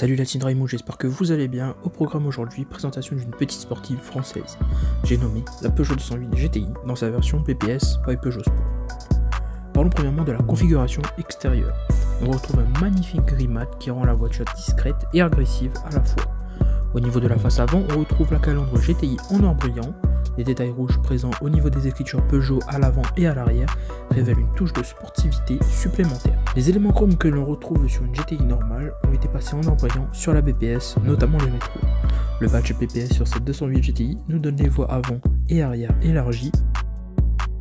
Salut la Team Raymond, j'espère que vous allez bien. Au programme aujourd'hui, présentation d'une petite sportive française. J'ai nommé la Peugeot 208 GTI dans sa version PPS by Peugeot Sport. Parlons premièrement de la configuration extérieure. On retrouve un magnifique gris mat qui rend la voiture discrète et agressive à la fois. Au niveau de la face avant, on retrouve la calandre GTI en or brillant. Les détails rouges présents au niveau des écritures Peugeot à l'avant et à l'arrière révèlent une touche de sportivité supplémentaire. Les éléments chromes que l'on retrouve sur une GTI normale ont été passés en or brillant sur la BPS, notamment les rétros. Le badge PPS sur cette 208 GTI nous donne les voies avant et arrière élargies.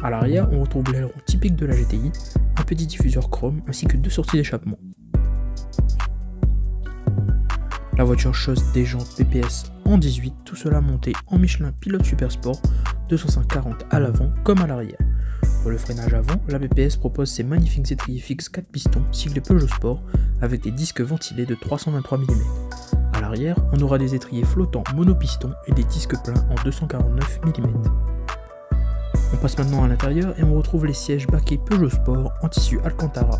À l'arrière, on retrouve l'aileron typique de la GTI, un petit diffuseur chrome ainsi que deux sorties d'échappement. La voiture chausse des jantes PPS en 18, tout cela monté en Michelin Pilote Super Sport 205/40 à l'avant comme à l'arrière. Pour le freinage avant, la BPS propose ses magnifiques étriers fixes 4 pistons siglés Peugeot Sport avec des disques ventilés de 323 mm. À l'arrière, on aura des étriers flottants monopistons et des disques pleins en 249 mm. On passe maintenant à l'intérieur et on retrouve les sièges baquets Peugeot Sport en tissu Alcantara.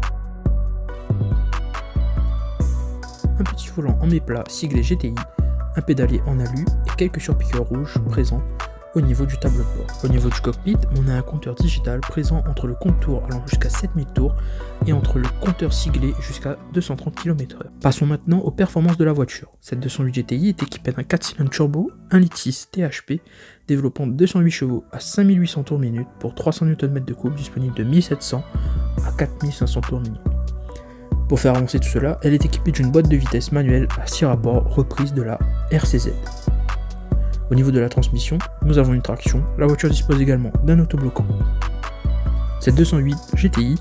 Un petit volant en méplat siglé GTI, un pédalier en alu et quelques surpiqûres rouges présents au niveau du tableau de bord. Au niveau du cockpit, on a un compteur digital présent entre le compte-tours allant jusqu'à 7000 tours et entre le compteur siglé jusqu'à 230 km/h. Passons maintenant aux performances de la voiture. Cette 208 GTI est équipée d'un 4 cylindres turbo 1,6 litre THP développant 208 chevaux à 5800 tours minute pour 300 Nm de couple disponible de 1700 à 4500 tours minute. Pour faire avancer tout cela, elle est équipée d'une boîte de vitesse manuelle à 6 rapports reprise de la RCZ. Au niveau de la transmission, nous avons une traction, la voiture dispose également d'un autobloquant. Cette 208 GTI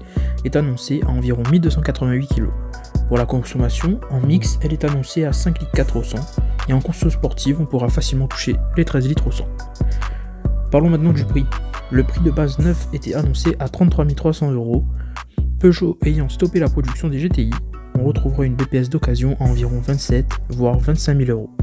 est annoncée à environ 1288 kg. Pour la consommation, en mix, elle est annoncée à 5 litres 4 au 100 et en conso sportive, on pourra facilement toucher les 13 litres au 100. Parlons maintenant du prix. Le prix de base neuf était annoncé à 33 300 €. Peugeot ayant stoppé la production des GTI, on retrouvera une BPS d'occasion à environ 27 voire 25 000 €.